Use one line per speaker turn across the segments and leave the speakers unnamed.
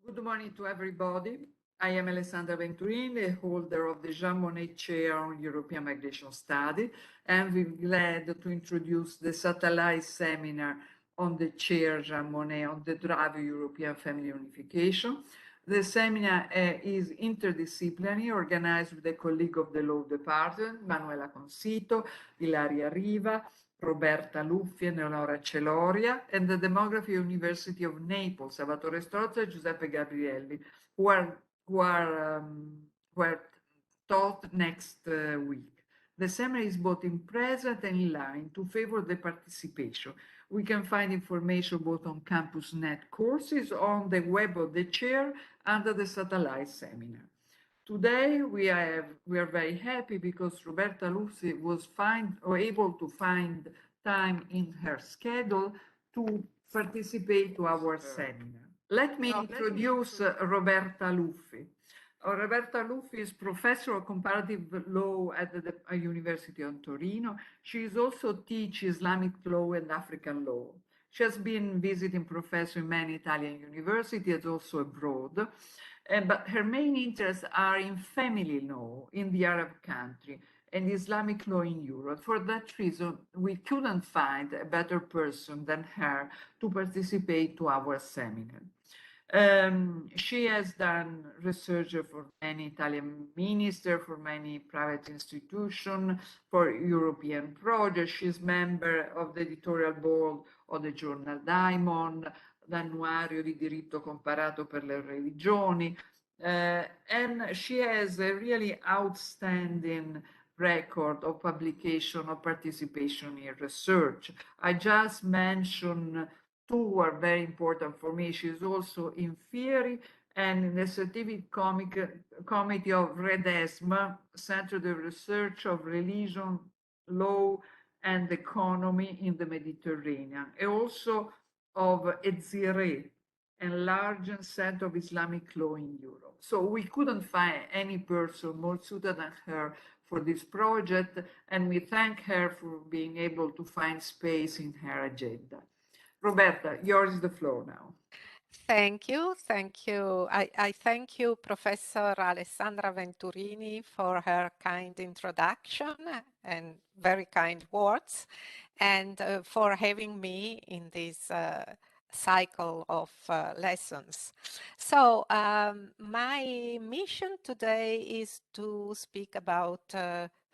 Good morning to everybody. I am Alessandra Venturini, the holder of the Jean Monnet Chair on European Migration Study, and we're glad to introduce the satellite seminar on the Chair Jean Monnet on the Drive European Family Unification. The seminar is interdisciplinary, organized with a colleague of the Law Department, Manuela Consito, Ilaria Riva, Roberta Aluffi and Eleonora Celoria, and the Demography University of Naples, Salvatore Strozza and Giuseppe Gabrielli, who are taught next week. The seminar is both in present and in line to favor the participation. We can find information both on CampusNet courses or on the web of the chair under the satellite seminar. Today we are very happy because Roberta Aluffi was able to find time in her schedule to participate to our seminar. Let me introduce Roberta Aluffi. Roberta Aluffi is professor of comparative law at the University of Torino. She is also teaches Islamic law and African law. She has been visiting professor in many Italian universities, also abroad. But her main interests are in family law in the Arab country and Islamic law in Europe. For that reason, we couldn't find a better person than her to participate to our seminar. She has done research for many Italian ministers, for many private institutions, for European projects. She's member of the editorial board of the journal Diamond, l'annuario di diritto comparato per le religioni, and she has a really outstanding record of publication of participation in research. I just mentioned two are very important for me. She's also in theory and in the scientific committee of REDESMA, Center of Research of Religion, Law and Economy in the Mediterranean, and also of ETZIRE, Enlarged Center of Islamic Law in Europe. So we couldn't find any person more suited than her for this project, and we thank her for being able to find space in her agenda. Roberta, yours is the floor now.
Thank you. Thank you. I thank you, Professor Alessandra Venturini, for her kind introduction and very kind words, and for having me in this cycle of lessons. So my mission today is to speak about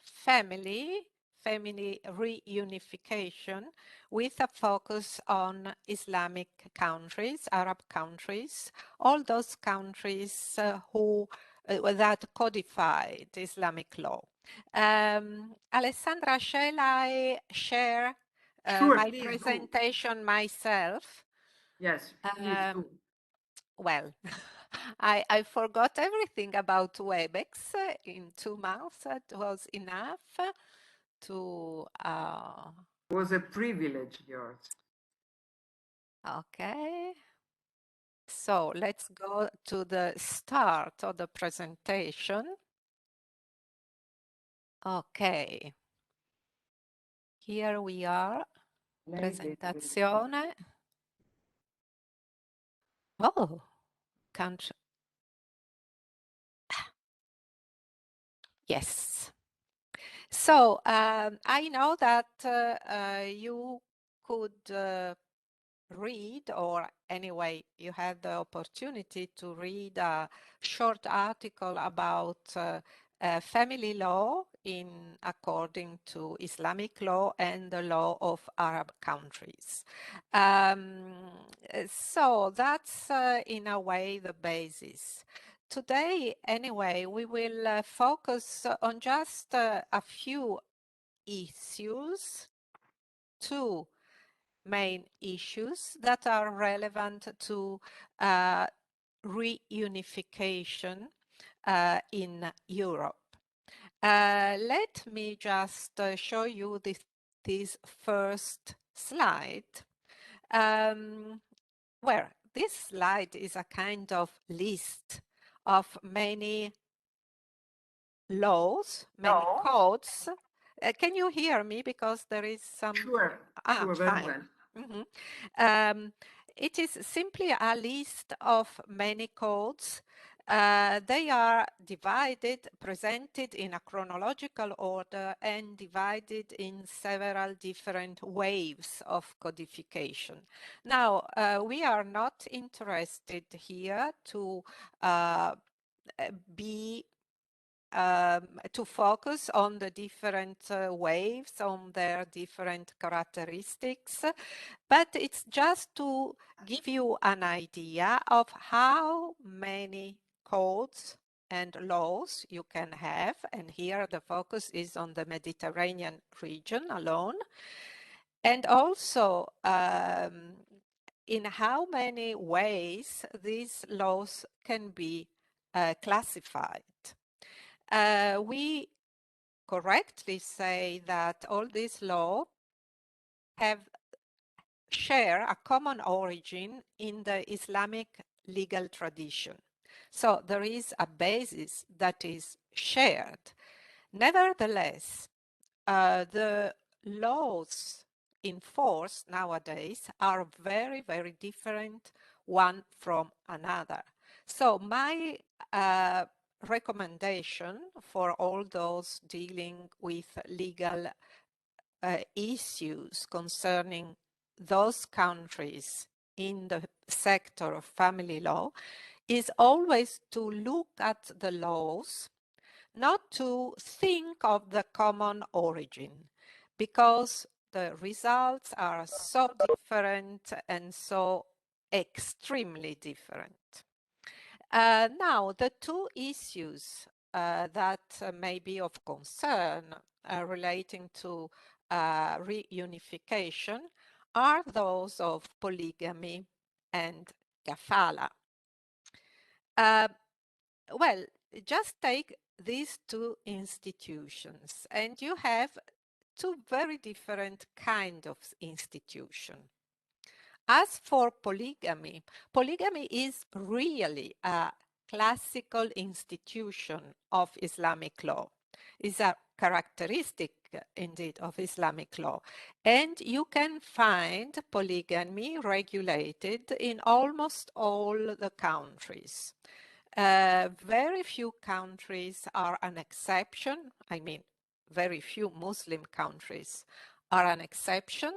family reunification with a focus on Islamic countries, Arab countries, all those countries who that codified Islamic law. Alessandra, shall I share
Sure,
my
please
presentation
do.
Myself?
Yes, please do.
Well, I forgot everything about WebEx in 2 months. It was enough to...
It was a privilege, yours.
Okay. So let's go to the start of the presentation. Okay. Here we are. Presentazione. Oh, can't. Yes. So I know that you could read, or anyway, you had the opportunity to read a short article about family law according to Islamic law and the law of Arab countries. So that's in a way the basis. Today, anyway, we will focus on just a few issues, two main issues that are relevant to reunification in Europe. Let me just show you this first slide, where this slide is a kind of list of many laws, many codes. Can you hear me? Because there is some...
Sure, sure, very well.
It is simply a list of many codes. They are divided, presented in a chronological order and divided in several different waves of codification. Now, we are not interested here to to focus on the different waves, on their different characteristics, but it's just to give you an idea of how many codes and laws you can have. And here the focus is on the Mediterranean region alone. And also in how many ways these laws can be classified. We correctly say that all these laws share a common origin in the Islamic legal tradition. So there is a basis that is shared. Nevertheless, the laws in force nowadays are very, very different one from another. So my recommendation for all those dealing with legal issues concerning those countries in the sector of family law is always to look at the laws, not to think of the common origin, because the results are so different and so extremely different. Now, the two issues that may be of concern relating to reunification are those of polygamy and kafala. Well, just take these two institutions and you have two very different kinds of institution. As for polygamy, polygamy is really a classical institution of Islamic law. It's a characteristic indeed of Islamic law. And you can find polygamy regulated in almost all the countries. Very few countries are an exception. I mean, very few Muslim countries are an exception.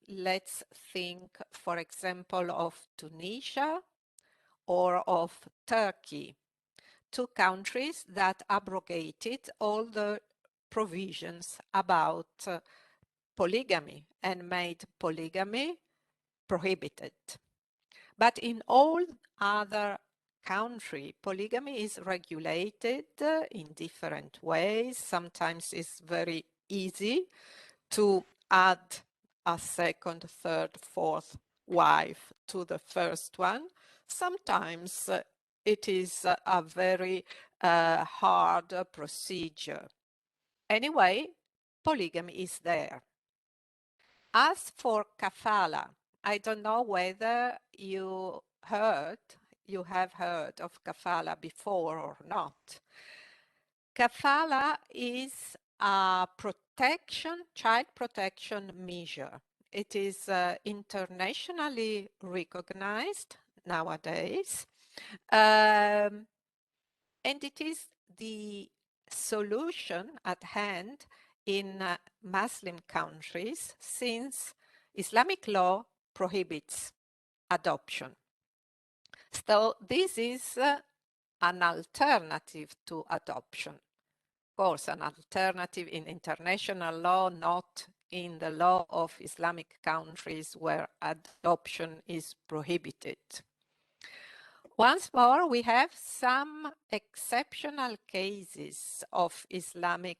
Let's think, for example, of Tunisia or of Turkey, two countries that abrogated all the provisions about polygamy and made polygamy prohibited. But in all other countries, polygamy is regulated in different ways. Sometimes it's very easy to add a second, third, fourth wife to the first one. Sometimes it is a very hard procedure. Anyway, polygamy is there. As for kafala, I don't know whether you have heard of kafala before or not. Kafala is a child protection measure. It is internationally recognized nowadays, and it is the solution at hand in Muslim countries since Islamic law prohibits adoption. So this is an alternative to adoption. Of course, an alternative in international law, not in the law of Islamic countries where adoption is prohibited. Once more, we have some exceptional cases of Islamic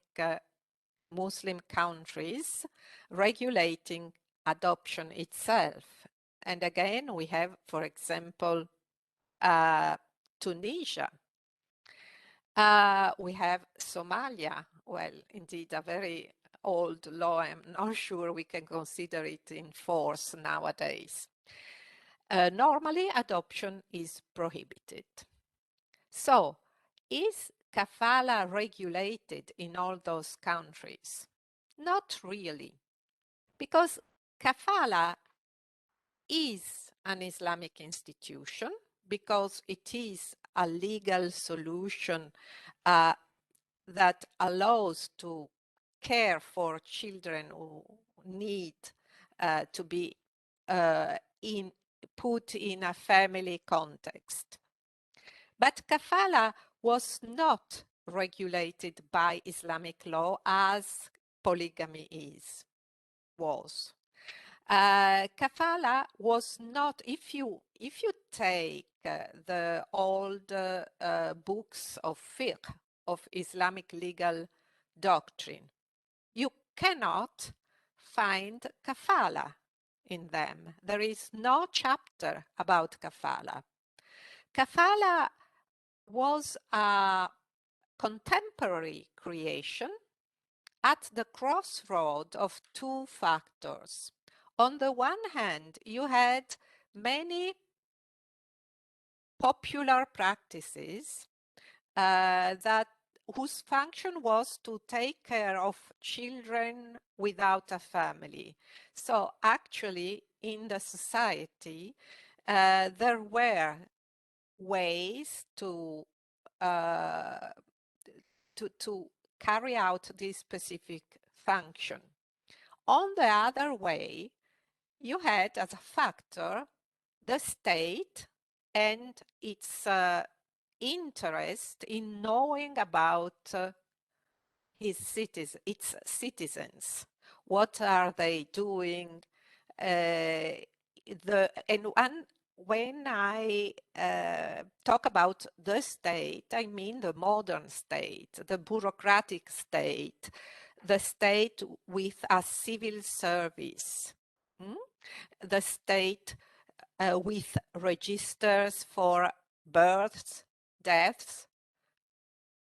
Muslim countries regulating adoption itself. And again, we have, for example, Tunisia. We have Somalia. Well, indeed, a very old law. I'm not sure we can consider it in force nowadays. Normally, adoption is prohibited. So, is kafala regulated in all those countries? Not really, because kafala is an Islamic institution because it is a legal solution that allows to care for children who need to be put in a family context. But kafala was not regulated by Islamic law as polygamy was. Kafala was not, if you take the old books of fiqh, of Islamic legal doctrine, you cannot find kafala in them. There is no chapter about kafala. Kafala was a contemporary creation at the crossroad of two factors. On the one hand, you had many popular practices whose function was to take care of children without a family. So actually, in the society, there were ways to carry out this specific function. On the other way, you had as a factor the state and its interest in knowing about its citizens. What are they doing? When I talk about the state, I mean the modern state, the bureaucratic state, the state with a civil service, the state with registers for births, deaths,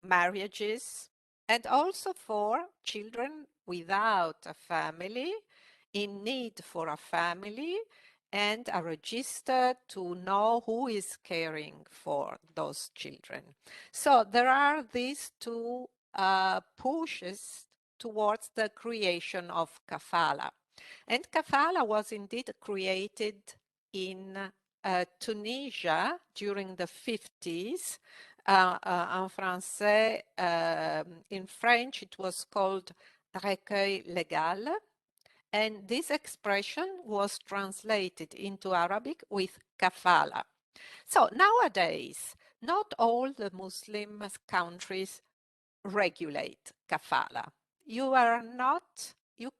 marriages, and also for children without a family, in need for a family, and a register to know who is caring for those children. So there are these two pushes towards the creation of kafala. And kafala was indeed created in Tunisia during the 50s. En français, in French, it was called recueil légal. And this expression was translated into Arabic with kafala. So nowadays, not all the Muslim countries regulate kafala. You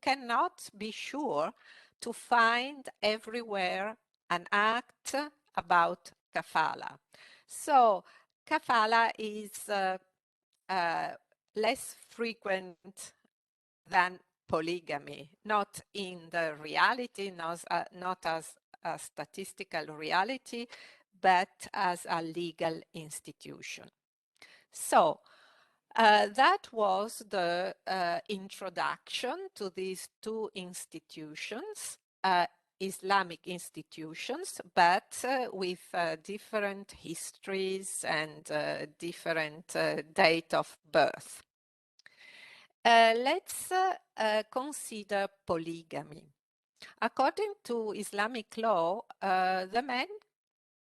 cannot be sure to find everywhere an act about kafala. So kafala is less frequent than polygamy, not in the reality, not as a statistical reality, but as a legal institution. So that was the introduction to these two institutions, Islamic institutions, but with different histories and different date of birth. Let's consider polygamy. According to Islamic law, the man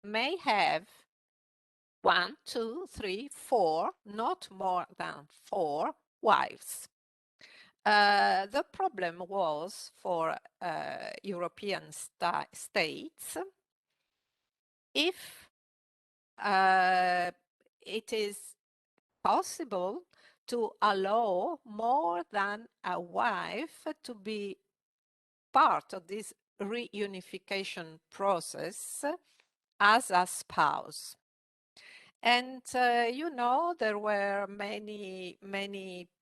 may have 1, 2, 3, 4, not more than 4 wives. The problem was for European states if it is possible to allow more than a wife to be part of this reunification process as a spouse. And you know, there were many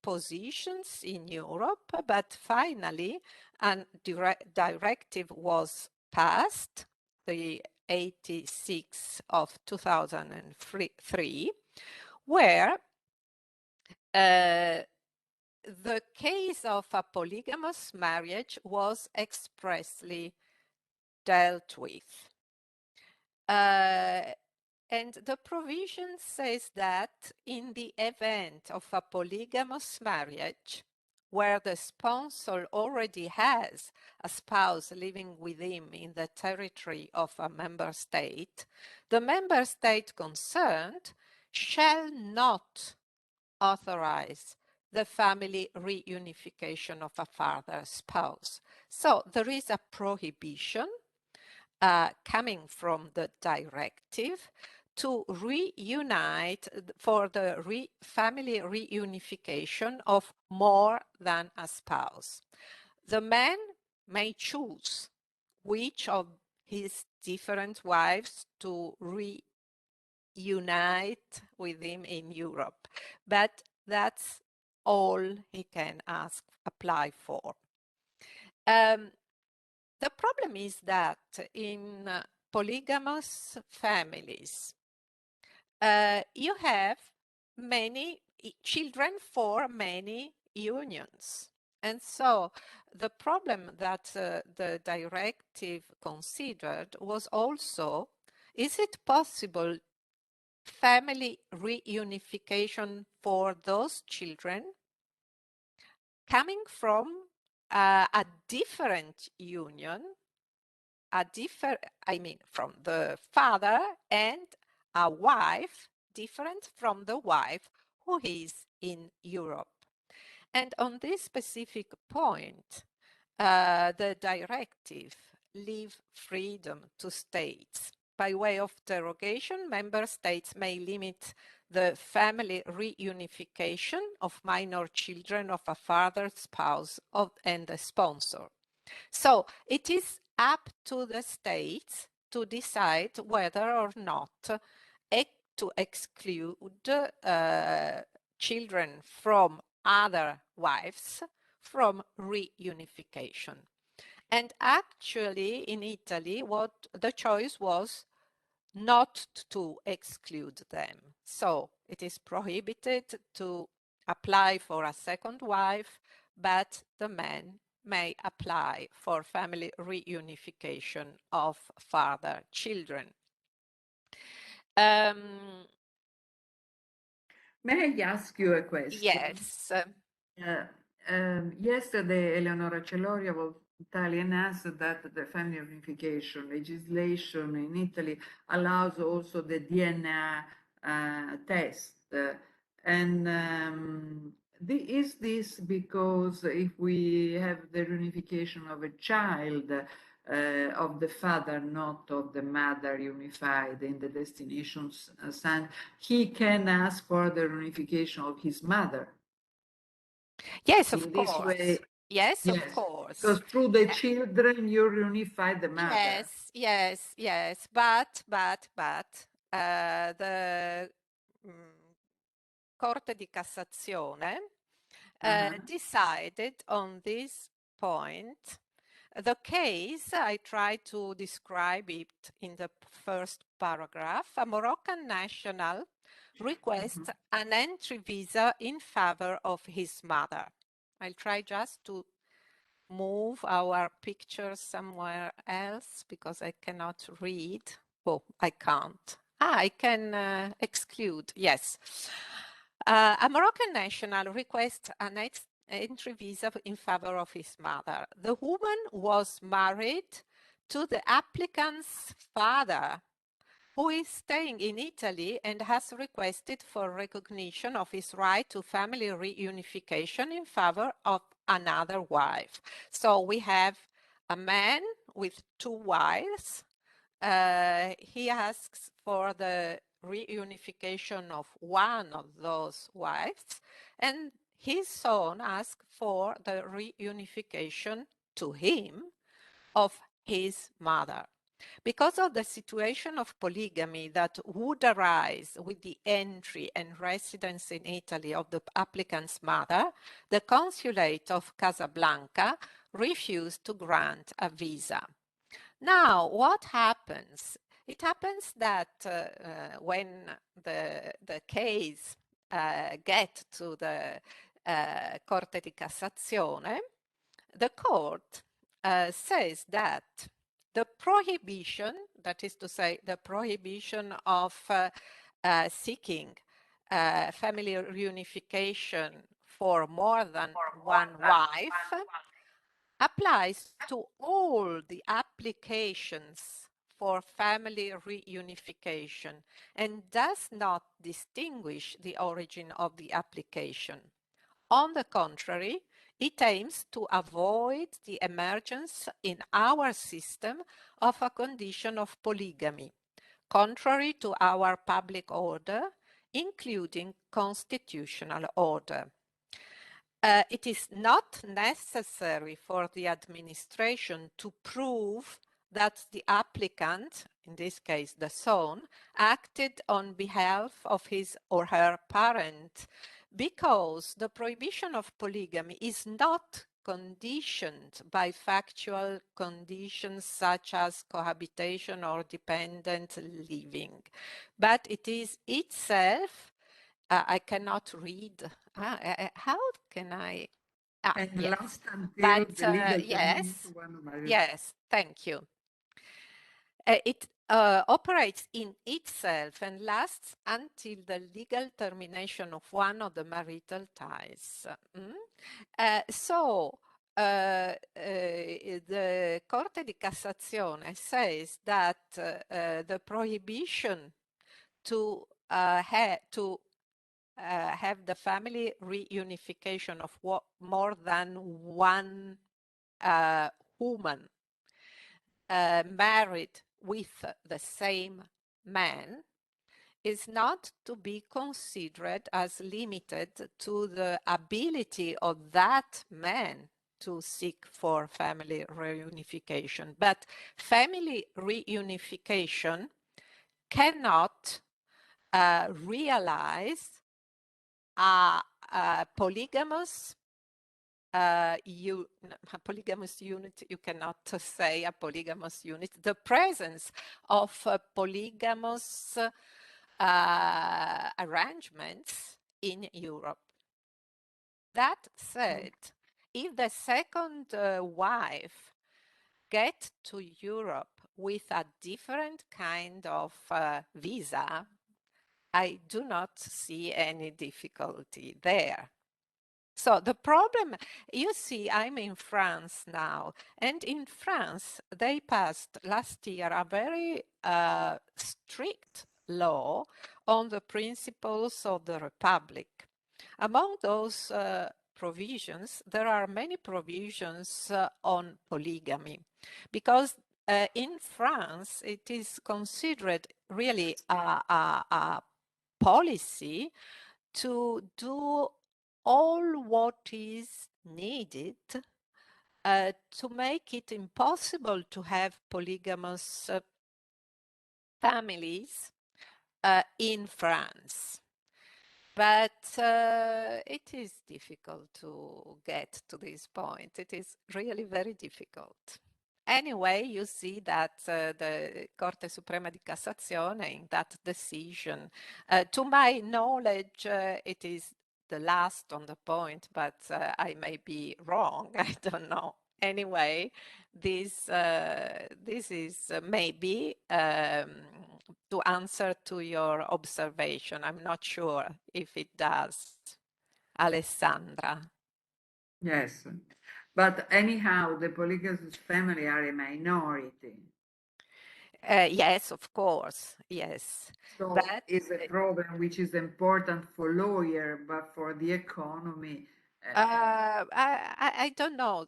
positions in Europe, but finally a directive was passed, the 86 of 2003, where the case of a polygamous marriage was expressly dealt with. And the provision says that in the event of a polygamous marriage, where the sponsor already has a spouse living with him in the territory of a member state, the member state concerned shall not authorize the family reunification of a father's spouse. So there is a prohibition coming from the directive to reunite for the family reunification of more than a spouse. The man may choose which of his different wives to reunite with him in Europe, but that's all he can apply for. The problem is that in polygamous families, you have many children for many unions. And so the problem that the directive considered was also, is it possible family reunification for those children coming from a different union, from the father and a wife different from the wife who is in Europe. And on this specific point, the directive leave freedom to states. By way of derogation, member states may limit the family reunification of minor children of a father, spouse, and a sponsor. So it is up to the states to decide whether or not to exclude children from other wives from reunification. And actually in Italy, the choice was not to exclude them. So it is prohibited to apply for a second wife, but the man may apply for family reunification of father children.
May I ask you a question?
Yes.
Yesterday, Eleonora Celoria of Italy announced that the family reunification legislation in Italy allows also the DNA test. Is this because if we have the reunification of a child of the father, not of the mother unified in the destination son, he can ask for the reunification of his mother?
Yes,
In
of
this
course.
way,
Yes, of course.
because through the children you reunify the mother.
Yes. But the Corte di Cassazione decided on this point. The case, I try to describe it in the first paragraph. A Moroccan national requests an entry visa in favor of his mother. I'll try just to move our picture somewhere else because I cannot read. Oh, I can't. I can exclude, yes. A Moroccan national requests an entry visa in favor of his mother. The woman was married to the applicant's father, who is staying in Italy and has requested for recognition of his right to family reunification in favor of another wife. So we have a man with two wives. He asks for the reunification of one of those wives, and his son asks for the reunification to him of his mother. Because of the situation of polygamy that would arise with the entry and residence in Italy of the applicant's mother, the consulate of Casablanca refused to grant a visa. Now, what happens? It happens that when the case gets to the Corte di Cassazione, the court says that the prohibition, that is to say, the prohibition of seeking family reunification for more than one wife applies to all the applications for family reunification and does not distinguish the origin of the application. On the contrary, it aims to avoid the emergence in our system of a condition of polygamy, contrary to our public order, including constitutional order. It is not necessary for the administration to prove that the applicant, in this case the son, acted on behalf of his or her parent, because the prohibition of polygamy is not conditioned by factual conditions such as cohabitation or dependent living, but it is itself, I cannot read. How can I?
And
Yes.
last until
But
the legal
yes,
termination.
yes, thank you. It operates in itself and lasts until the legal termination of one of the marital ties. So the Corte di Cassazione says that the prohibition to have the family reunification of more than one woman married with the same man is not to be considered as limited to the ability of that man to seek for family reunification. But family reunification cannot realize a polygamous polygamous unit. You cannot say a polygamous unit. The presence of polygamous arrangements in Europe. That said, if the second wife get to Europe with a different kind of visa, I do not see any difficulty there. So the problem, you see, I'm in France now, and in France, they passed last year a very strict law on the principles of the Republic. Among those provisions, there are many provisions on polygamy, because in France, it is considered really a policy to do all what is needed to make it impossible to have polygamous families in France. But it is difficult to get to this point. It is really very difficult. Anyway, you see that the Corte Suprema di Cassazione, in that decision, to my knowledge, it is the last on the point, but I may be wrong. I don't know. Anyway, this is maybe to answer to your observation. I'm not sure if it does, Alessandra.
Yes, but anyhow, the polygamous family are a minority.
Yes, of course, yes.
So
But
it's a problem which is important for lawyer, but for the economy.
I don't know.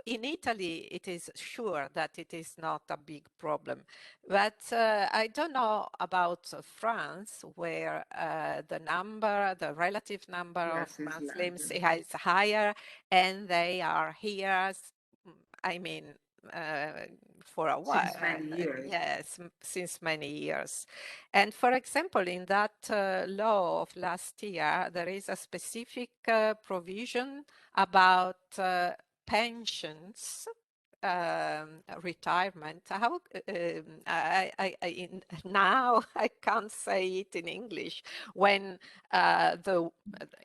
In Italy, it is sure that it is not a big problem. But I don't know about France, where the relative number of
Yes, it's
Muslims
larger.
is higher, and they are here, I mean, for a while.
Since many years.
Yes, since many years. And for example, in that law of last year, there is a specific provision about pensions, retirement. How now I can't say it in English. When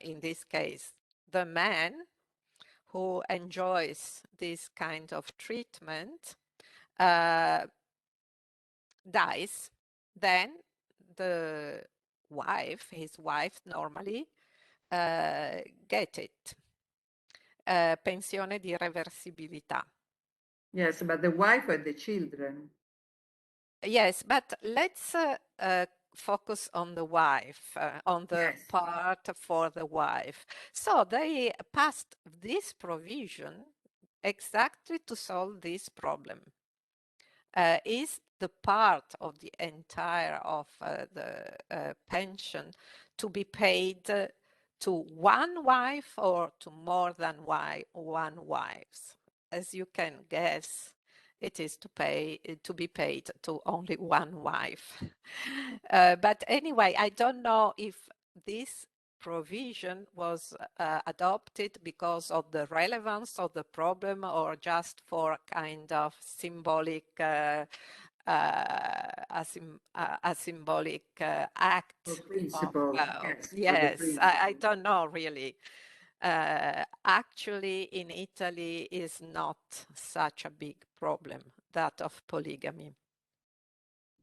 in this case, the man who enjoys this kind of treatment dies, then the wife, his wife normally, get it. Pensione di reversibilità.
Yes, but the wife and the children.
Yes, but let's focus on the wife, on the
Yes.
part for the wife. So they passed this provision exactly to solve this problem. Is the part of the entire of the pension to be paid to one wife or to more than one wife? As you can guess, it is to be paid to only one wife. But anyway, I don't know if this provision was adopted because of the relevance of the problem or just for kind of symbolic a symbolic act
For
of,
principle, yes. For the
yes,
principle.
I don't know really. Actually, in Italy is not such a big problem, that of polygamy.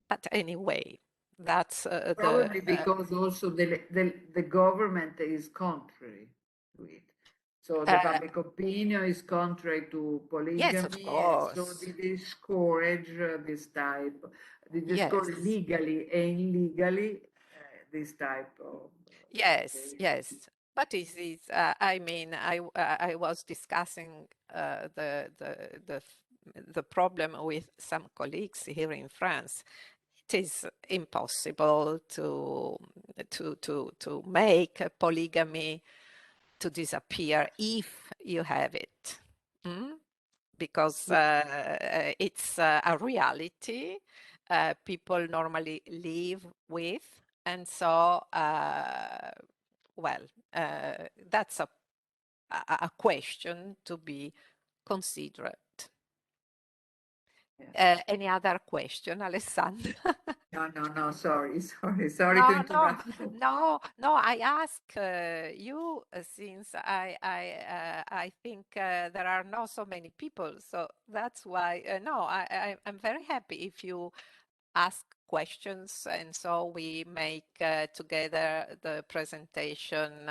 But anyway, that's
Probably because also the government is contrary to it. So the public opinion is contrary to
yes, of
polygamy, and so
course.
they discourage this type, they discourage
Yes.
legally and illegally this type of
Yes, yes. But I mean, I was discussing the problem with some colleagues here in France. It is impossible to make polygamy to disappear if you have it. Because it's a reality people normally live with, and so well, that's a question to be considered. Any other question, Alessandra?
No, sorry to
No,
interrupt you.
no. I ask you since I think there are not so many people, so that's why. No, I'm very happy if you ask questions, and so we make together the presentation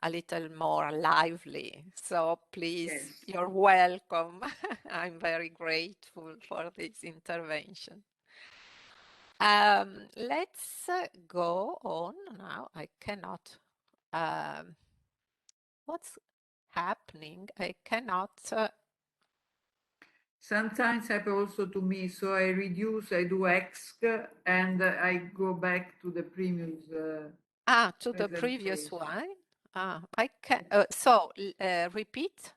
a little more lively. So please,
Yes.
you're welcome. I'm very grateful for this intervention. Let's go on now. I cannot. What's happening? I cannot.
Sometimes happen also to me, so I reduce, I do X, and I go back to the previous
To the previous
presentation.
one. I can. Repeat.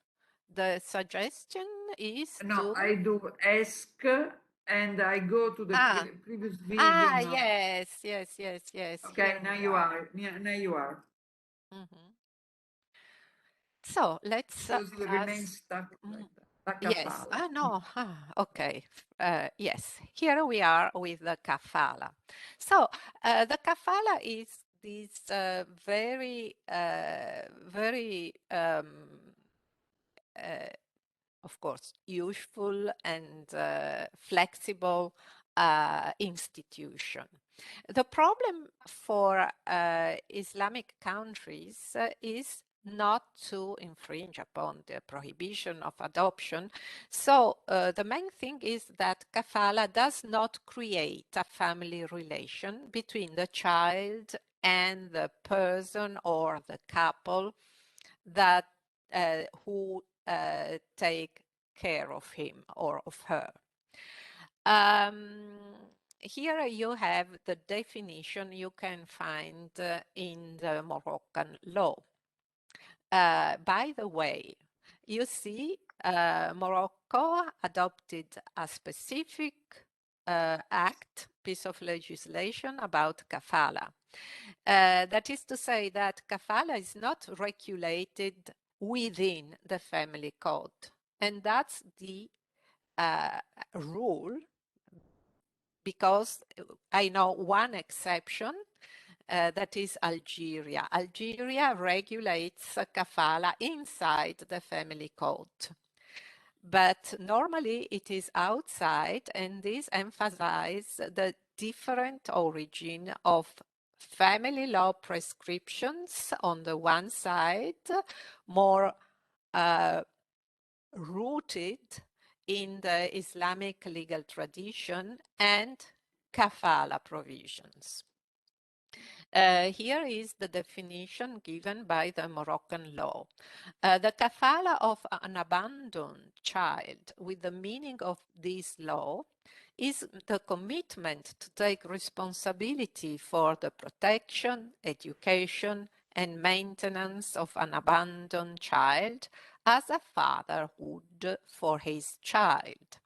The suggestion is
No,
to.
I do ask and I go to the previous video. No.
Yes.
Okay,
Here
now
we
you
are.
are. Now you are.
Mhm. So let's
Because you remain
pass.
stuck like that. Like a
Yes.
pala.
No. Okay. Yes. Here we are with the kafala. So the kafala is this very, very, of course, useful and flexible institution. The problem for Islamic countries is not to infringe upon the prohibition of adoption. So the main thing is that kafala does not create a family relation between the child and the person or the couple that who take care of him or of her. Here you have the definition you can find in the Moroccan law. By the way, you see Morocco adopted a specific piece of legislation about kafala. That is to say that kafala is not regulated within the family code. And that's the rule, because I know one exception, that is Algeria. Algeria regulates kafala inside the family code. But normally it is outside, and this emphasizes the different origin of family law prescriptions on the one side, more rooted in the Islamic legal tradition, and kafala provisions. Here is the definition given by the Moroccan law. The kafala of an abandoned child, with the meaning of this law, is the commitment to take responsibility for the protection, education, and maintenance of an abandoned child as a father would for his child.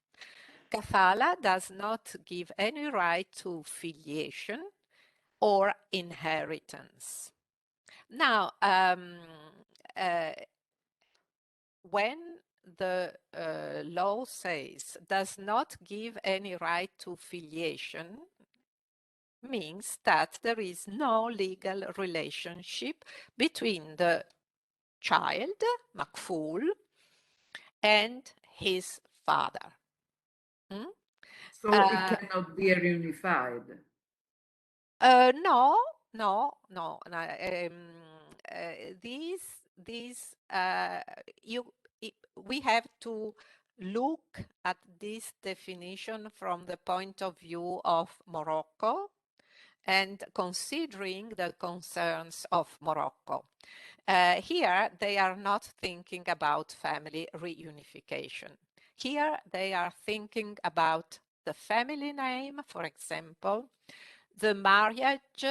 Kafala does not give any right to filiation or inheritance. Now, when the law says does not give any right to filiation, means that there is no legal relationship between the child, Makful, and his father.
So it cannot be reunified.
No. We have to look at this definition from the point of view of Morocco and considering the concerns of Morocco. Here, they are not thinking about family reunification. Here, they are thinking about the family name, for example, the marriage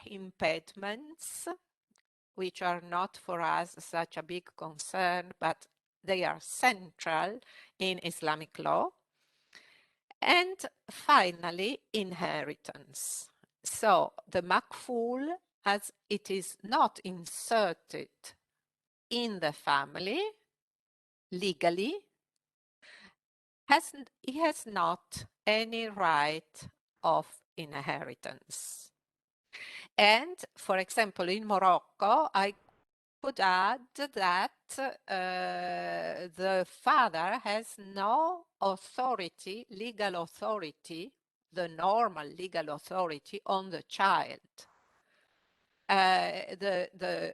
impediments, which are not for us such a big concern, but they are central in Islamic law. And finally, inheritance. So the makful, as it is not inserted in the family legally, he has not any right of inheritance. And for example, in Morocco, I could add that the father has no authority, legal authority, the normal legal authority on the child. The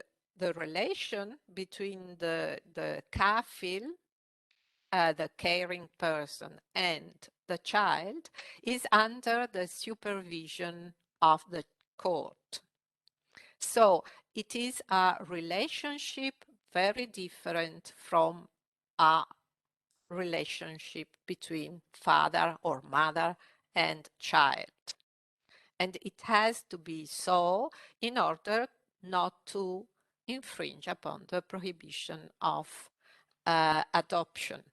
relation between the kafil, the caring person, and the child is under the supervision of the court. So it is a relationship very different from a relationship between father or mother and child. And it has to be so in order not to infringe upon the prohibition of adoption.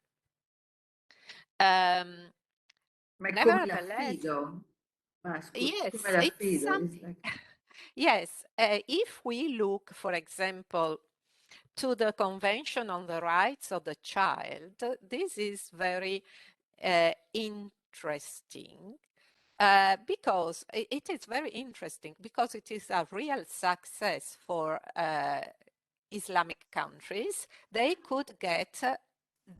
Ma è come
Nevertheless,
l'affido?
yes,
Come l'affido?
yes. If we look, for example, to the Convention on the Rights of the Child, this is very interesting. Because it is very interesting because it is a real success for Islamic countries. They could get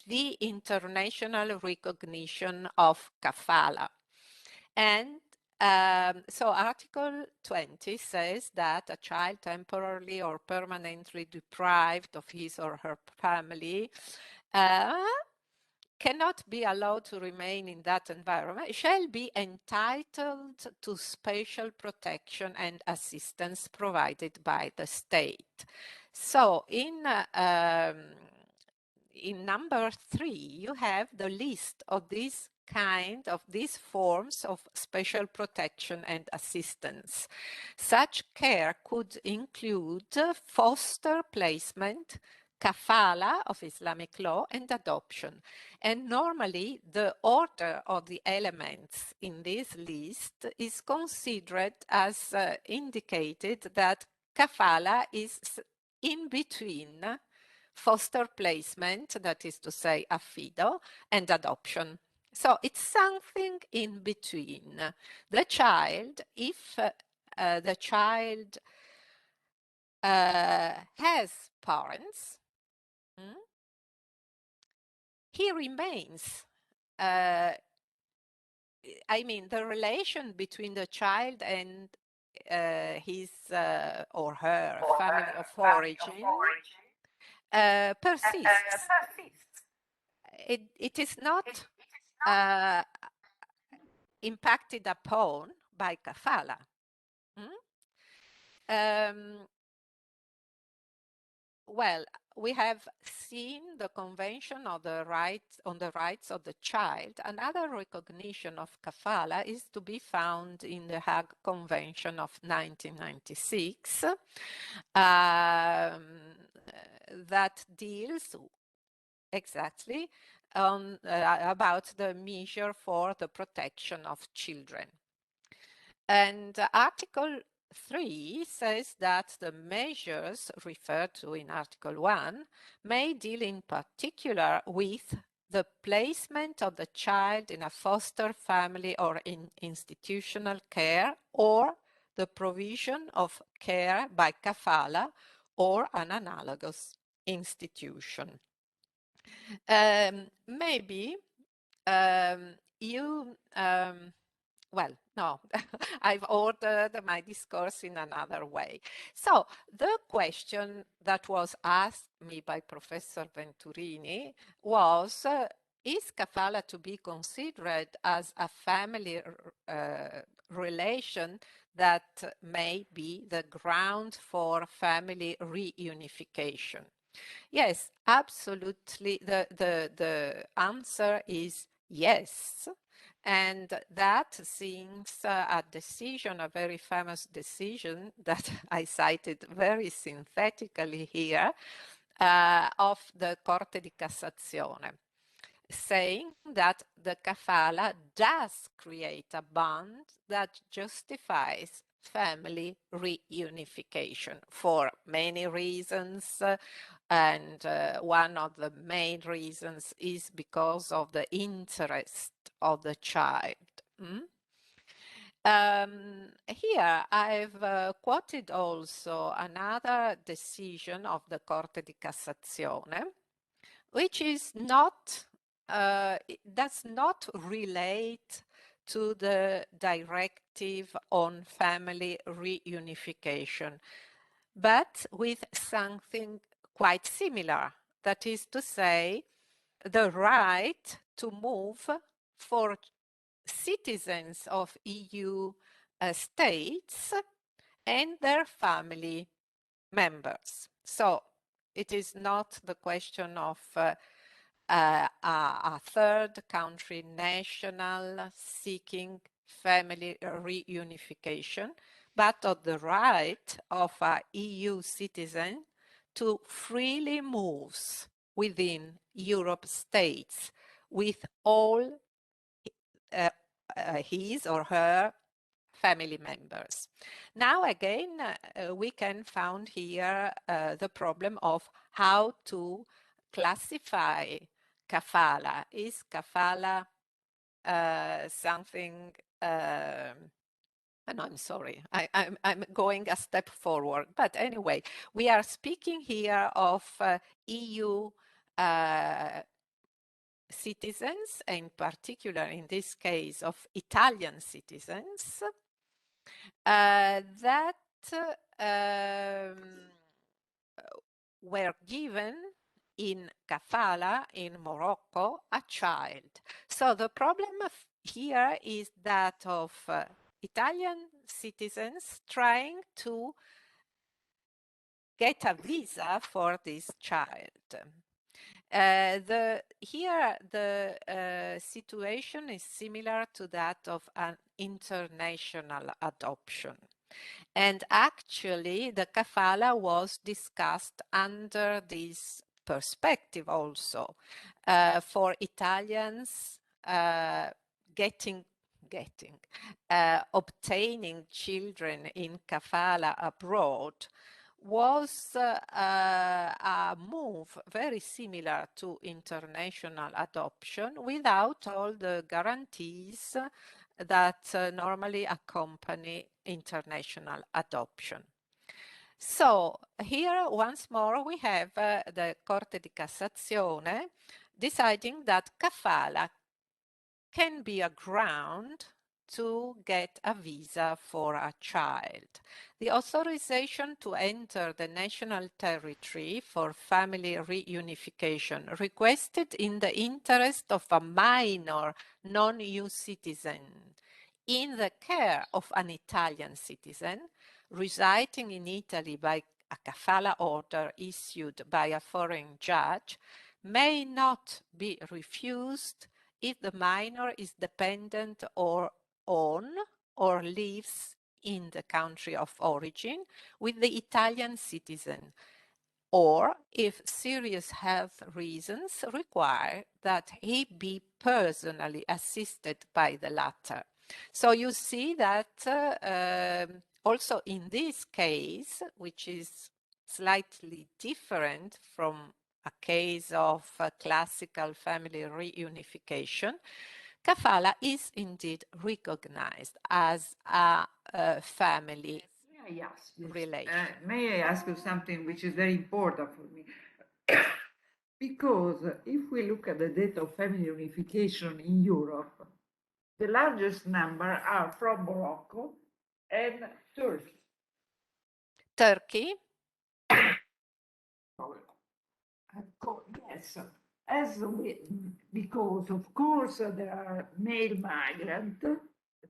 the international recognition of kafala. And so Article 20 says that a child temporarily or permanently deprived of his or her family cannot be allowed to remain in that environment, shall be entitled to special protection and assistance provided by the state. So in number 3, you have the list of these forms of special protection and assistance. Such care could include foster placement, kafala of Islamic law, and adoption. And normally the order of the elements in this list is considered as indicated that kafala is in between foster placement, that is to say affido, and adoption. So it's something in between. The child, if the child has parents, he remains. I mean, the relation between the child and his or her family of origin persists. It is not impacted upon by kafala. Well, we have seen the Convention on the Rights of the Child. Another recognition of kafala is to be found in the Hague Convention of 1996 that deals exactly about the measure for the protection of children. And Article 3 says that the measures referred to in Article 1 may deal in particular with the placement of the child in a foster family or in institutional care, or the provision of care by kafala or an analogous institution. Maybe you well, no, I've ordered my discourse in another way. So the question that was asked me by Professor Venturini was, is kafala to be considered as a family relation that may be the ground for family reunification? Yes, absolutely. The answer is yes. And that seems a decision, a very famous decision that I cited very synthetically here, of the Corte di Cassazione, saying that the kafala does create a bond that justifies family reunification for many reasons. And one of the main reasons is because of the interest of the child. Here I've quoted also another decision of the Corte di Cassazione, which is not, does not relate to the directive on family reunification, but with something quite similar. That is to say, the right to move for citizens of EU states and their family members. So it is not the question of a third country national seeking family reunification, but of the right of a EU citizen to freely move within Europe states with all his or her family members. Now again, we can find here the problem of how to classify kafala. Is kafala something no, I'm sorry, I'm going a step forward. But anyway, we are speaking here of EU citizens, and in particular in this case of Italian citizens, that were given in kafala in Morocco a child. So the problem here is that of Italian citizens trying to get a visa for this child. Here the situation is similar to that of an international adoption. And actually the kafala was discussed under this perspective also. For Italians, obtaining children in kafala abroad was a move very similar to international adoption without all the guarantees that normally accompany international adoption. So here once more we have the Corte di Cassazione deciding that kafala can be a ground to get a visa for a child. The authorization to enter the national territory for family reunification requested in the interest of a minor non-EU citizen in the care of an Italian citizen residing in Italy by a kafala order issued by a foreign judge may not be refused if the minor is dependent or on or lives in the country of origin with the Italian citizen, or if serious health reasons require that he be personally assisted by the latter. So you see that also in this case, which is slightly different from a case of classical family reunification, kafala is indeed recognized as a family
May I ask you,
relation.
may I ask you something which is very important for me? Because if we look at the data of family unification in Europe, the largest number are from Morocco and Turkey.
Turkey?
Yes, because of course there are male migrants.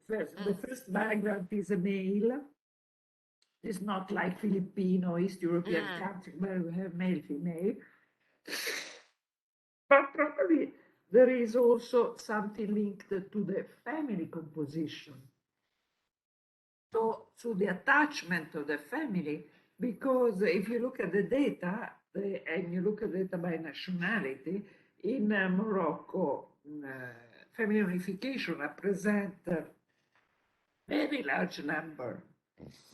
The first migrant is a male. It's not like Filipino, East European country where we have male, female. But probably there is also something linked to the family composition. So, the attachment of the family, because if you look at the data, and you look at data by nationality, in Morocco, family unification represent a very large number,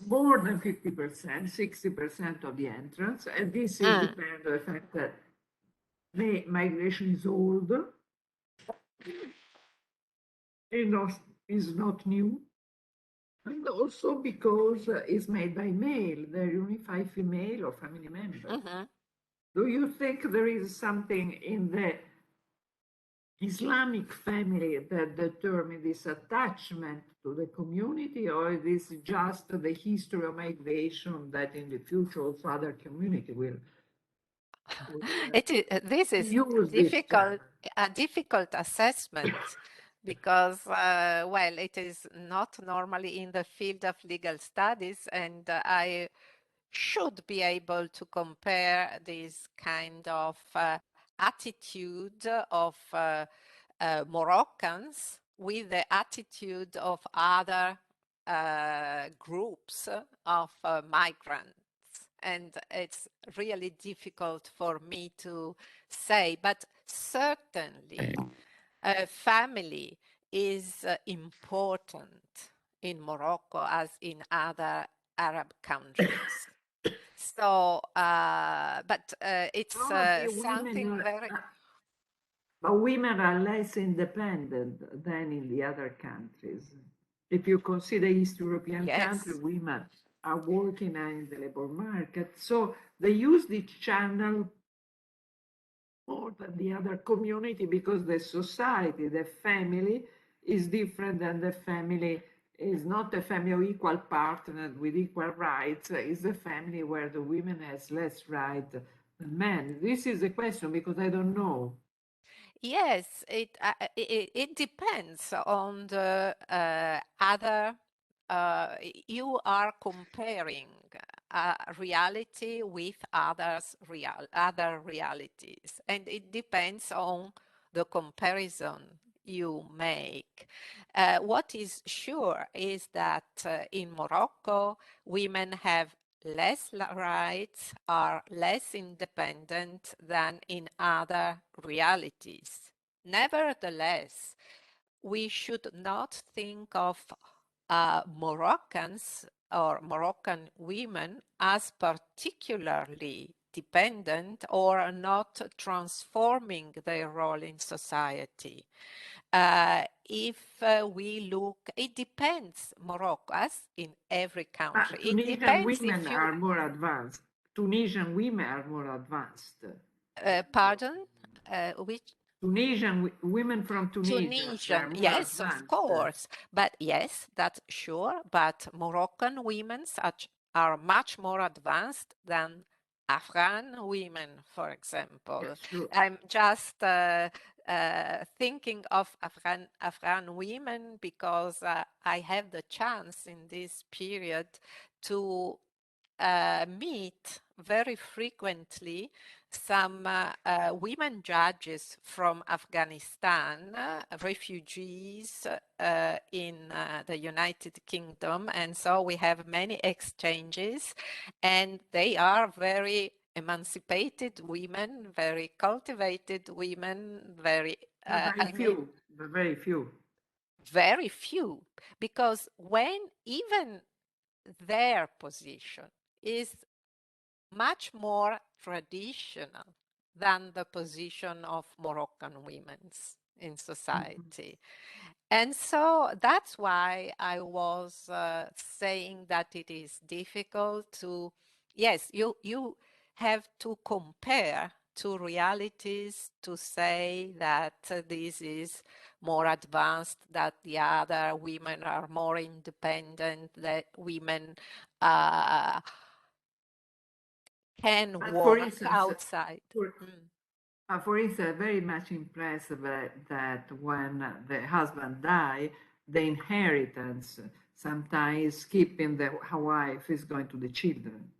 more than 50%, 60% of the entrants, and this is dependent on the fact that the migration is old, is not new, and also because it's made by male, they're unified female or family members. Do you think there is something in the Islamic family that determines this attachment to the community, or is this just the history of migration that in the future also other community will
This is
use
a difficult assessment because, well, it is not normally in the field of legal studies, and I should be able to compare this kind of attitude of Moroccans with the attitude of other groups of migrants. And it's really difficult for me to say, but certainly family is important in Morocco as in other Arab countries. So, but it's something very...
But women are less independent than in the other countries. If you consider East European countries, women are working in the labor market. So they use this channel more than the other community because the society, the family is different than the family is not a family of equal partners with equal rights. It's a family where the women has less rights than men. This is a question because I don't know.
Yes, it depends on the other. You are comparing reality with other realities, and it depends on the comparison you make. What is sure is that in Morocco, women have less rights, are less independent than in other realities. Nevertheless, we should not think of Moroccans or Moroccan women as particularly dependent or not transforming their role in society. If we look, it depends, Morocco, as in every country.
Tunisian women are more advanced. Tunisian women are more advanced.
Pardon? Which?
Women from Tunisia, they're
Tunisian,
more
yes, of
advanced.
course. But yes, that's sure. But Moroccan women are much more advanced than Afghan women, for example.
Yes, sure.
I'm just thinking of Afghan women because I have the chance in this period to meet very frequently some women judges from Afghanistan, refugees in the United Kingdom. And so we have many exchanges, and they are very emancipated women, very cultivated women, very,
Very few.
very few, because when even their position is much more traditional than the position of Moroccan women in society. And so that's why I was saying that it is difficult to, yes, you have to compare two realities to say that this is more advanced, that the other women are more independent, that women can
But
work outside.
For instance, very much impressed that when the husband die, the inheritance sometimes skipping the wife is going to the children,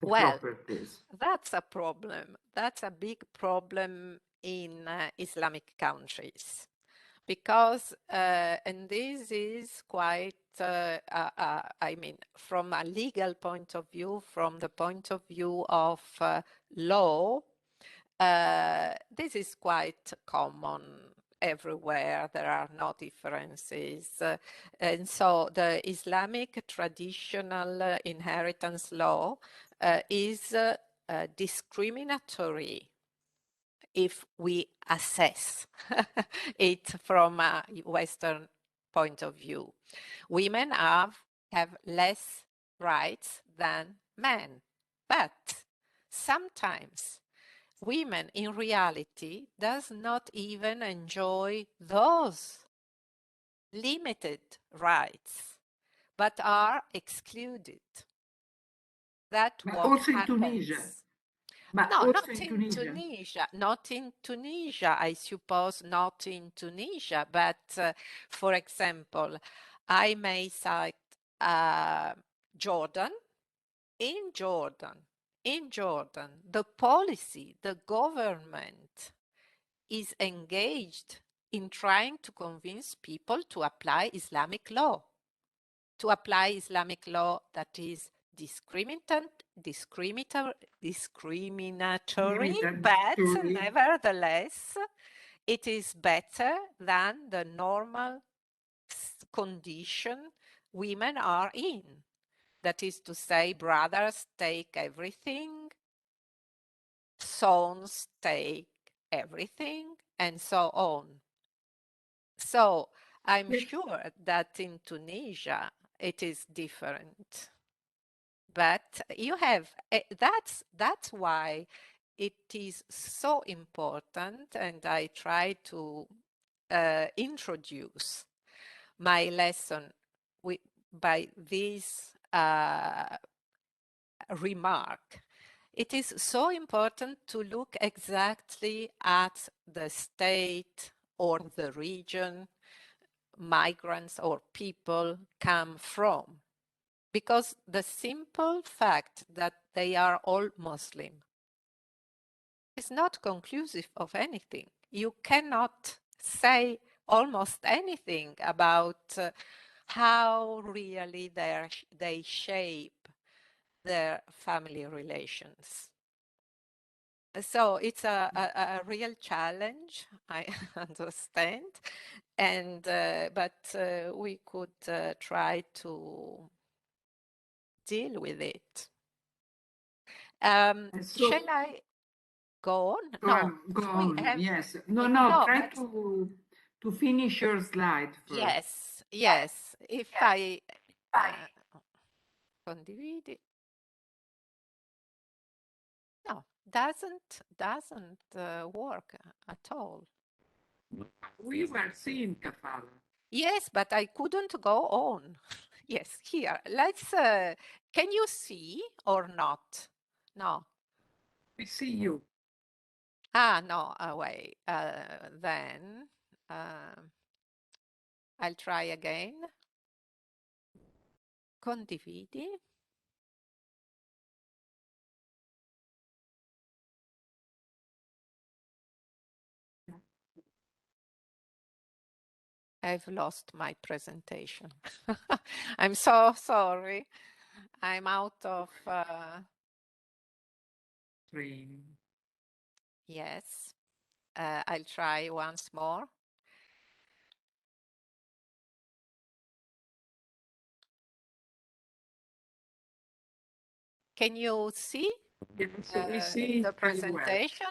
the
Well,
properties.
that's a problem. That's a big problem in Islamic countries because, and this is quite, I mean, from a legal point of view, from the point of view of law, this is quite common everywhere. There are no differences. And so the Islamic traditional inheritance law is discriminatory if we assess it from a Western point of view. Women have less rights than men, but sometimes women in reality does not even enjoy those limited rights, but are excluded. That
But
what
also in Tunisia.
happens.
But
No,
also
not
in
in
Tunisia.
Tunisia. Not in Tunisia, I suppose not in Tunisia. But for example, I may cite Jordan. In Jordan, the policy, the government is engaged in trying to convince people to apply Islamic law, that is discriminatory, but nevertheless, it is better than the normal condition women are in. That is to say, brothers take everything, sons take everything, and so on. So I'm sure that in Tunisia it is different. But you have, that's why it is so important, and I try to introduce my lesson by this remark. It is so important to look exactly at the state or the region migrants or people come from, because the simple fact that they are all Muslim is not conclusive of anything. You cannot say almost anything about how really they shape their family relations. So it's a real challenge, I understand, and but we could try to deal with it. Shall I go on?
No, go on. Yes. No. Try to finish your slide first.
Yes. If I condividi. No, doesn't work at all.
We were seeing kafala.
Yes, but I couldn't go on. Yes, here. Let's. Can you see or not? No.
We see you.
Ah, no. Wait. Then I'll try again. Condividi. I've lost my presentation. I'm so sorry. I'm out of.
Train.
Yes. I'll try once more. Can you see
We see
the
very well.
presentation?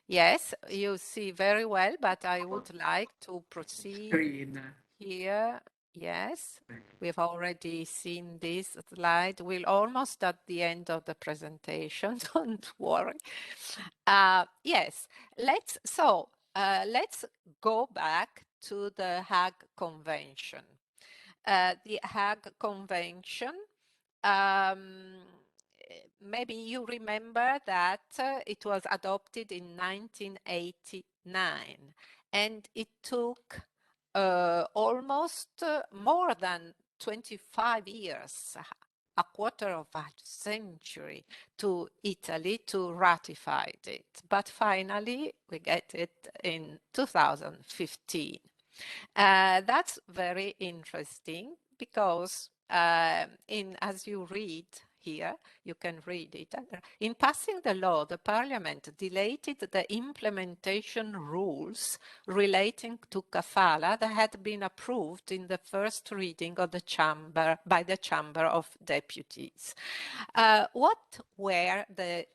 Yes, you see very well, but I would like to proceed
Screen.
here. Yes, we've already seen this slide. We're almost at the end of the presentation, don't worry. Yes, let's go back to the Hague Convention. The Hague Convention, maybe you remember that it was adopted in 1989, and it took almost more than 25 years, a quarter of a century, to Italy to ratify it. But finally, we get it in 2015. That's very interesting because as you read here, you can read it. In passing the law, the Parliament deleted the implementation rules relating to kafala that had been approved in the first reading of the chamber by the Chamber of Deputies. What were the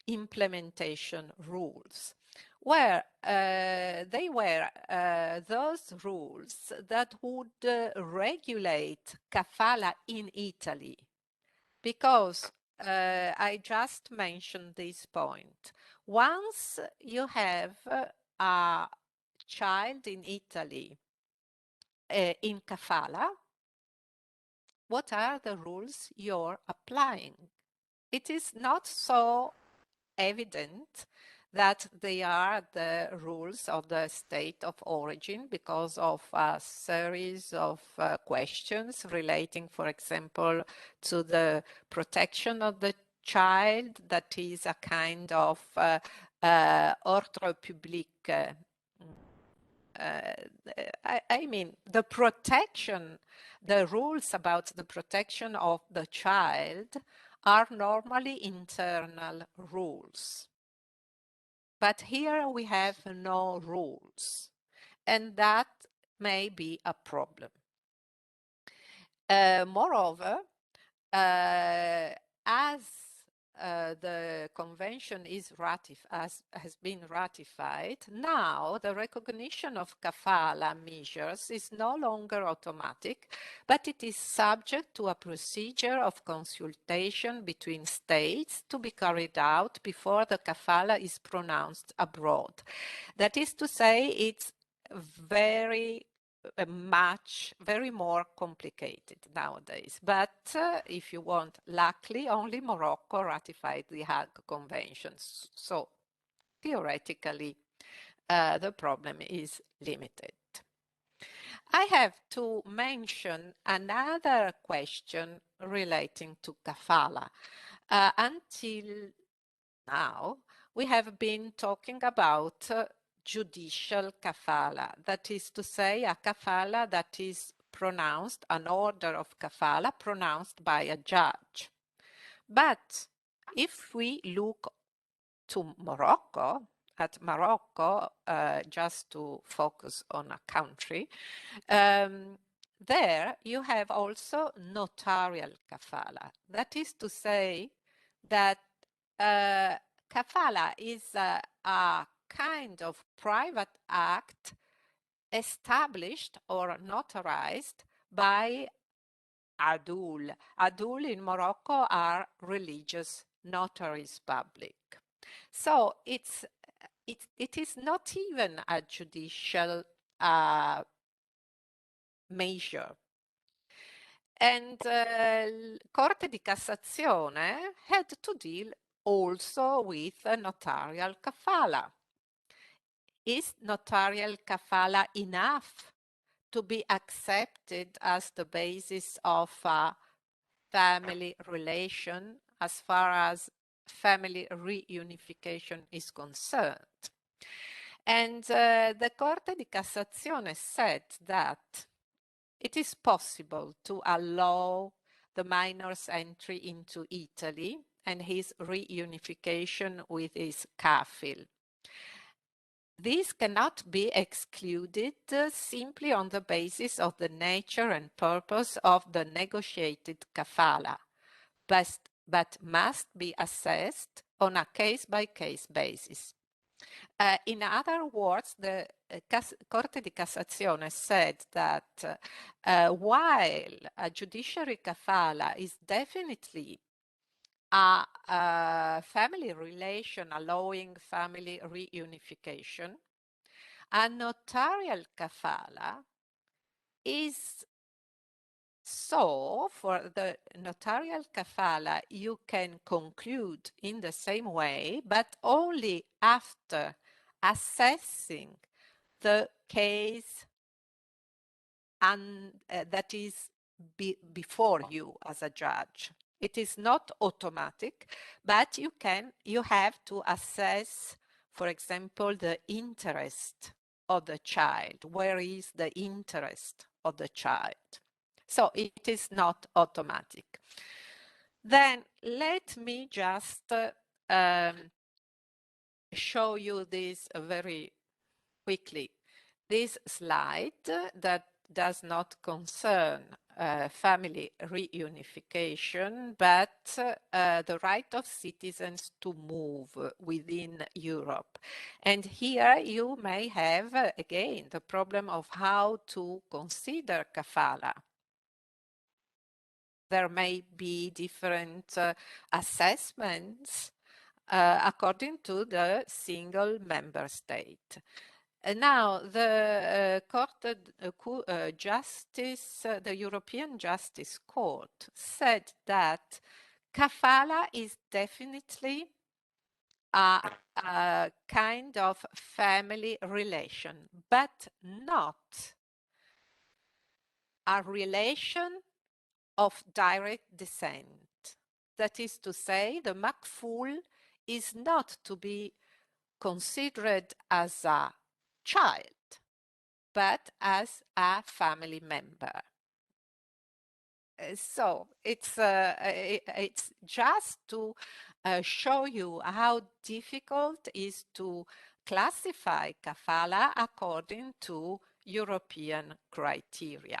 implementation rules? They were those rules that would regulate kafala in Italy, because I just mentioned this point. Once you have a child in Italy in kafala, what are the rules you're applying? It is not so evident that they are the rules of the state of origin because of a series of questions relating, for example, to the protection of the child, that is a kind of ordre public. I mean, the protection, the rules about the protection of the child are normally internal rules. But here we have no rules, and that may be a problem. Moreover, as the convention has been ratified, now the recognition of kafala measures is no longer automatic, but it is subject to a procedure of consultation between states to be carried out before the kafala is pronounced abroad. That is to say, it's very more complicated nowadays. But if you want, luckily only Morocco ratified the Hague Convention. So theoretically, the problem is limited. I have to mention another question relating to kafala. Until now, we have been talking about judicial kafala, that is to say, a kafala that is pronounced, an order of kafala pronounced by a judge. But if we look to Morocco, just to focus on a country, there you have also notarial kafala. That is to say that kafala is a kind of private act established or notarized by adul. Adul in Morocco are religious notaries public. So it is not even a judicial measure. And Corte di Cassazione had to deal also with notarial kafala. Is notarial kafala enough to be accepted as the basis of a family relation as far as family reunification is concerned? And the Corte di Cassazione said that it is possible to allow the minor's entry into Italy and his reunification with his kafil. This cannot be excluded simply on the basis of the nature and purpose of the negotiated kafala, but must be assessed on a case-by-case basis. In other words, the Corte di Cassazione said that while a judiciary kafala is definitely a family relation allowing family reunification, a notarial kafala is so. For the notarial kafala, you can conclude in the same way, but only after assessing the case and that is before you as a judge. It is not automatic, but you have to assess, for example, the interest of the child. Where is the interest of the child? So it is not automatic. Then let me just show you this very quickly. This slide that does not concern family reunification, but the right of citizens to move within Europe. And here you may have, again, the problem of how to consider kafala. There may be different assessments according to the single member state. Now, the the European Justice Court said that kafala is definitely a kind of family relation, but not a relation of direct descent. That is to say, the makful is not to be considered as a child, but as a family member. So it's just to show you how difficult it is to classify kafala according to European criteria.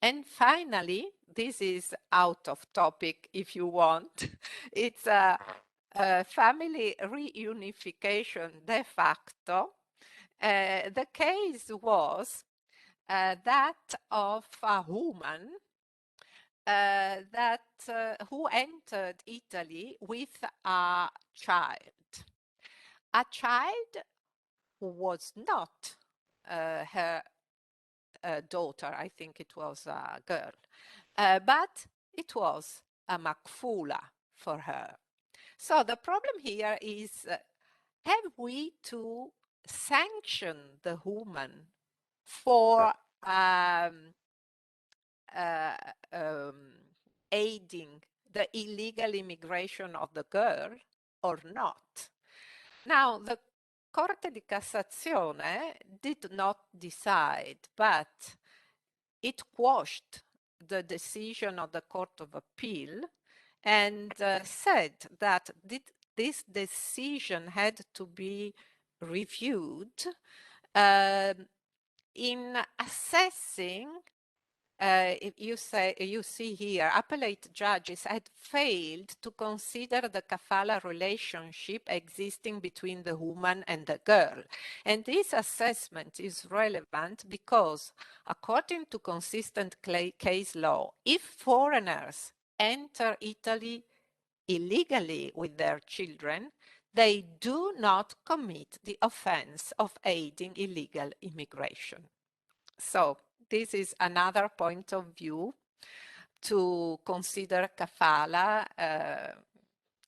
And finally, this is out of topic if you want. It's a family reunification de facto. The case was that of a woman who entered Italy with a child who was not her daughter. I think it was a girl, but it was a makfula for her. So the problem here is, have we to sanction the woman for aiding the illegal immigration of the girl or not? Now, the Corte di Cassazione did not decide, but it quashed the decision of the Court of Appeal and said that this decision had to be reviewed in assessing. You see here, appellate judges had failed to consider the kafala relationship existing between the woman and the girl. And this assessment is relevant because, according to consistent case law, if foreigners enter Italy illegally with their children, they do not commit the offense of aiding illegal immigration. So this is another point of view to consider kafala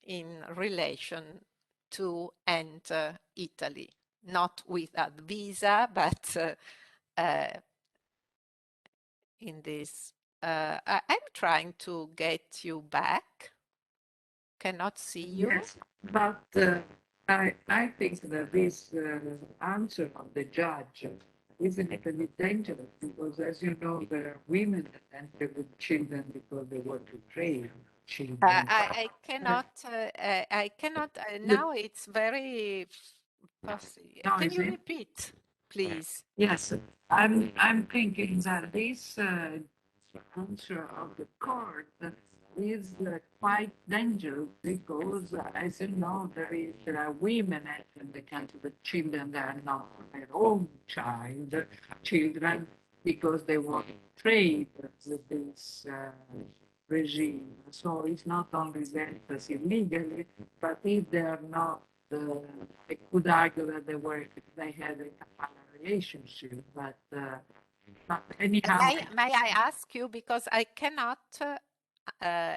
in relation to enter Italy, not without visa, but in this. I'm trying to get you back. Cannot see you.
Yes, but I think that this answer of the judge is a little bit dangerous because, as you know, there are women that enter with children because they want to train children.
I cannot. I cannot. Now it's very fussy. Can you repeat, please?
Yes, I'm thinking that this answer of the court is quite dangerous because, as you know, there are women in the country, the children that are not their own children, because they want to trade with this regime. So it's not only that it's illegally, but if they are not, they could argue that they had a relationship, but anyhow.
May I ask you, because I cannot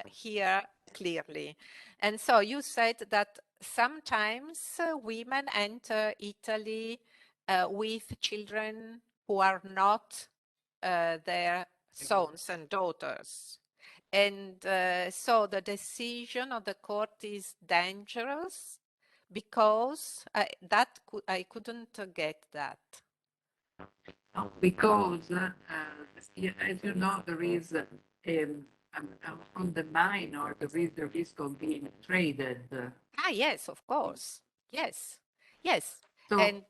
hear clearly. And so you said that sometimes women enter Italy with children who are not their sons and daughters. And so the decision of the court is dangerous because I couldn't get that.
Because, as you know, there is on the minor, there is the risk of being traded.
Yes, of course. Yes, yes.
So
and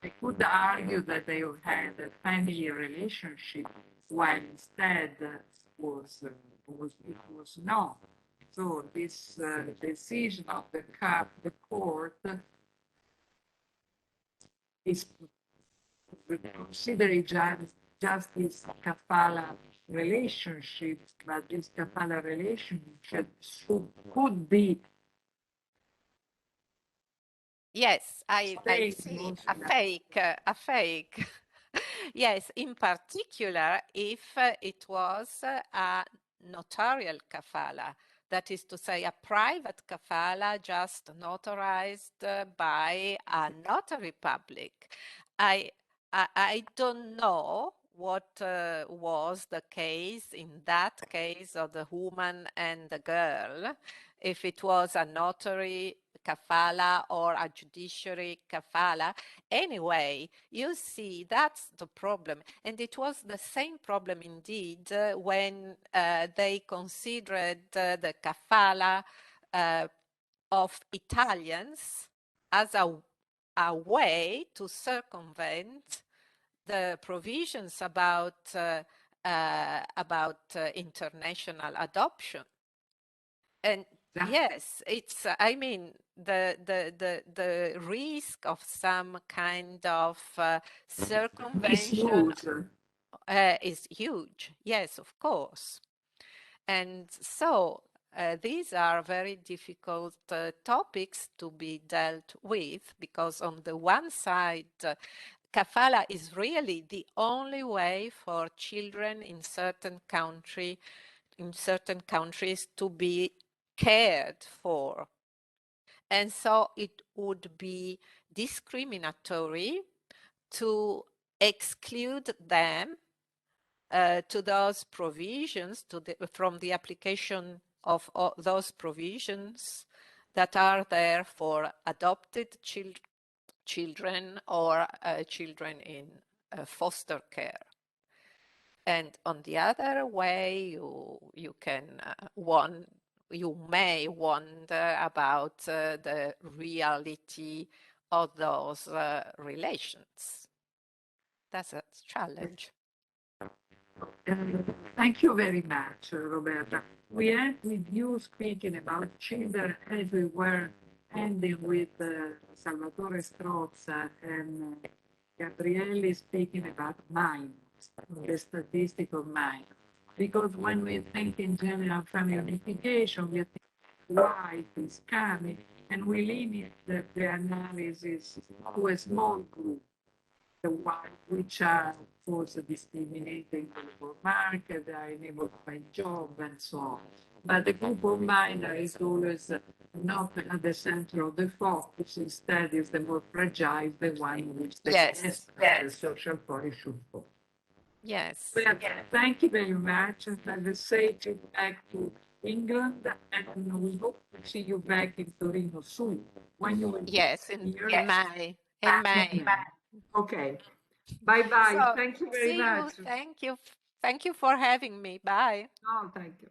I could argue that they had a family relationship, while instead it was not. So this decision of the court is considering just this kafala relationship, but this kafala relationship could be.
Yes, I see a fake. Yes, in particular, if it was a notarial kafala, that is to say, a private kafala just notarized by a notary public. I don't know what was the case in that case of the woman and the girl, if it was a notary kafala or a judiciary kafala. Anyway, you see, that's the problem. And it was the same problem indeed when they considered the kafala of Italians as a way to circumvent the provisions about international adoption. And yes, it's, I mean, the risk of some kind of circumvention is huge. Yes, of course. And so these are very difficult topics to be dealt with, because on the one side, kafala is really the only way for children in certain countries to be cared for. And so it would be discriminatory to exclude them to those provisions, from the application of those provisions that are there for adopted children or children in foster care. And on the other way, you may wonder about the reality of those relations. That's a challenge.
Thank you very much, Roberta. We end with you speaking about children, as we were ending with Salvatore Strozza and Gabrielli speaking about minors, the statistic of minors. Because when we think in general family unification, we think white is coming, and we limit the analysis to a small group, the white, which are, of course, discriminating in the labor market, they are unable to find job and so on. But the group of minor is always not at the center of the focus. Instead, is the more fragile, the one in which the the social policy should focus.
Yes.
Well, thank you very much, and have a safe trip back to England, and we hope to see you back in Torino soon. When you will
Yes, in May. In May.
Okay. Bye-bye.
So,
Thank you very
see you.
much.
Thank you. Thank you for having me. Bye.
Oh, thank you.